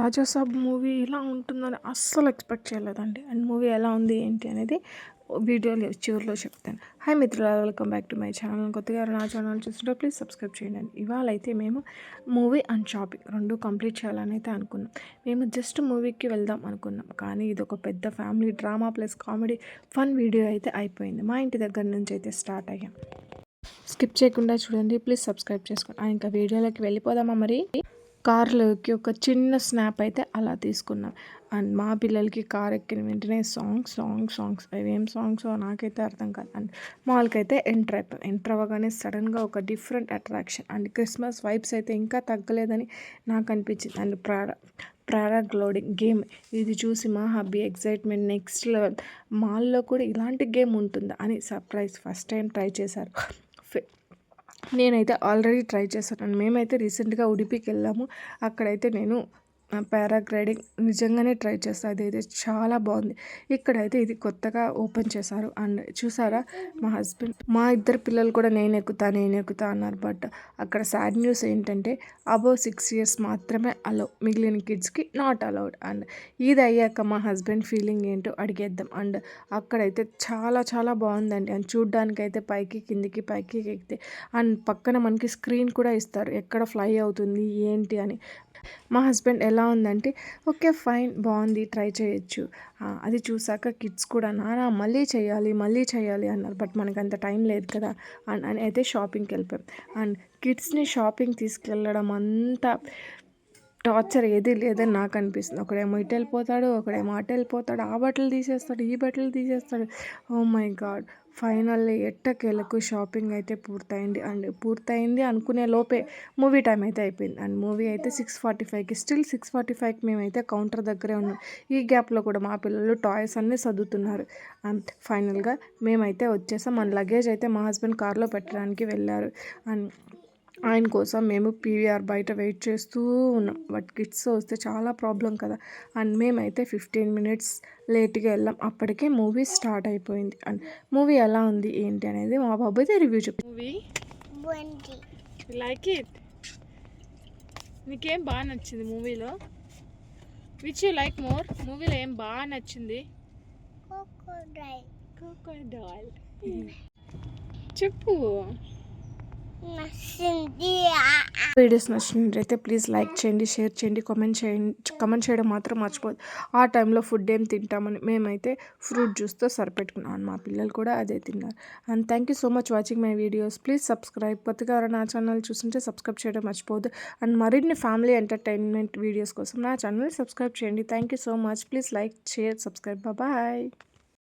Raja Saab movie ఇలా ఉంటుందని అస్సలు ఎక్స్పెక్ట్ చేయలేదండి. అండ్ మూవీ ఎలా ఉంది ఏంటి అనేది వీడియోలో చివరిలో చెప్తాను. హాయ్ మిత్రులారా, welcome back to my channel. కొత్తగా నా ఛానల్ చూస్తుంటే ప్లీజ్ సబ్స్క్రైబ్ చేయండి. ఇవాళ అయితే మేము మూవీ అండ్ షాపింగ్ రెండు కంప్లీట్ చేయాలని అయితే అనుకున్నాం. మేము జస్ట్ మూవీకి వెళ్దాం అనుకున్నాం, కానీ ఇది ఒక పెద్ద family drama plus comedy fun video అయితే అయిపోయింది. మా ఇంటి దగ్గర నుంచి అయితే స్టార్ట్ అయ్యాం. స్కిప్ చేయకుండా చూడండి, ప్లీజ్ సబ్స్క్రైబ్ చేసుకోండి. ఇంకా వీడియోలోకి వెళ్ళిపోదామా మరి. కార్లోకి ఒక చిన్న స్నాప్ అయితే అలా తీసుకున్నాం. అండ్ మా పిల్లలకి కార్ ఎక్కిన వెంటనే సాంగ్స్ అవేం సాంగ్స్ నాకైతే అర్థం కాదు. అండ్ మాల్కి అయితే ఎంటర్ అవ్వగానే సడన్గా ఒక different attraction and Christmas vibes అయితే ఇంకా తగ్గలేదని నాకు అనిపించింది. అండ్ పారాగ్లైడింగ్ గేమ్ ఇది చూసి మా హబ్బీ ఎక్సైట్మెంట్ నెక్స్ట్ లెవెల్. మాల్లో కూడా ఇలాంటి గేమ్ ఉంటుందా అని సర్ప్రైజ్. ఫస్ట్ టైం ట్రై చేశారు. నేనైతే ఆల్రెడీ ట్రై చేశాను. మేమైతే రీసెంట్గా ఉడిపికి వెళ్ళాము. అక్కడైతే నేను పారాగ్లైడింగ్ నిజంగానే ట్రై చేస్తాను. అదైతే చాలా బాగుంది. ఇక్కడైతే ఇది కొత్తగా ఓపెన్ చేశారు. అండ్ చూసారా, మా ఇద్దరు పిల్లలు కూడా నేను ఎక్కుతా అన్నారు. బట్ అక్కడ సాడ్ న్యూస్ ఏంటంటే అబోవ్ 6 years మాత్రమే అలౌ, మిగిలిన కిడ్స్కి నాట్ అలౌడ్. అండ్ ఇది అయ్యాక మా హస్బెండ్ ఫీలింగ్ ఏంటో అడిగేద్దాం. అండ్ అక్కడైతే చాలా బాగుందండి. అండ్ చూడ్డానికి అయితే పైకి ఎక్కితే అండ్ పక్కన మనకి స్క్రీన్ కూడా ఇస్తారు, ఎక్కడ ఫ్లై అవుతుంది ఏంటి అని. మా హస్బెండ్ ఎలా ఉందంటే ఓకే ఫైన్ బాగుంది, ట్రై చేయొచ్చు. అది చూసాక కిడ్స్ కూడా నానా మళ్ళీ చేయాలి అన్నారు. బట్ మనకు అంత టైం లేదు కదా అని అయితే షాపింగ్కి వెళ్ళిపోయాం. అండ్ కిడ్స్ని షాపింగ్ తీసుకెళ్ళడం అంతా టార్చర్ ఏది లేదని నాకు అనిపిస్తుంది. ఒకడేమో ఇటు వెళ్ళిపోతాడు, ఒకడేమో అటు వెళ్ళిపోతాడు, ఆ బట్టలు తీసేస్తాడు, ఈ బట్టలు తీసేస్తాడు. ఓ మై గాడ్, ఫైనల్లీ ఎట్టకేలకు షాపింగ్ అయితే పూర్తయింది అనుకునే లోపే మూవీ టైం అయితే అయిపోయింది. అండ్ మూవీ అయితే 6:45కి, స్టిల్ 6:45కి మేమైతే కౌంటర్ దగ్గరే ఉన్నాం. ఈ గ్యాప్లో కూడా మా పిల్లలు టాయ్స్ అన్నీ సర్దుతున్నారు. అండ్ ఫైనల్గా మేమైతే వచ్చేసాం. మన లగేజ్ అయితే మా హస్బెండ్ కార్లో పెట్టడానికి వెళ్ళారు. అండ్ ఆయన కోసం మేము పీవీఆర్ బయట వెయిట్ చేస్తూ ఉన్నాం. బట్ కిడ్స్ వస్తే చాలా ప్రాబ్లం కదా. అండ్ మేమైతే 15 minutes లేట్గా వెళ్ళాం. అప్పటికే మూవీ స్టార్ట్ అయిపోయింది. అండ్ మూవీ ఎలా ఉంది ఏంటి అనేది మా బాబు అయితే రివ్యూ చెప్పు. మూవీ లైక్ ఇట్, నీకేం బాగా నచ్చింది మూవీలో? Which you like more? మూవీలో ఏం బాగా నచ్చింది? క్రోకోడైల్ చెప్పు. వీడియోస్ నచ్చినట్లయితే ప్లీజ్ లైక్ చేయండి, షేర్ చేయండి, కమెంట్ చేయడం మాత్రం మర్చిపోదు. ఆ టైంలో ఫుడ్ ఏం తింటామని మేమైతే ఫ్రూట్ జ్యూస్తో సరిపెట్టుకున్నాం. మా పిల్లలు కూడా అదే తిన్నారు. And thank you so much watching my videos. Please subscribe. కొత్తగా నా ఛానల్ చూస్తుంటే సబ్స్క్రైబ్ చేయడం మర్చిపోదు. అండ్ మరిన్ని ఫ్యామిలీ ఎంటర్టైన్మెంట్ వీడియోస్ కోసం నా ఛానల్ సబ్స్క్రైబ్ చేయండి. Thank you so much. Please like, share, subscribe. Bye.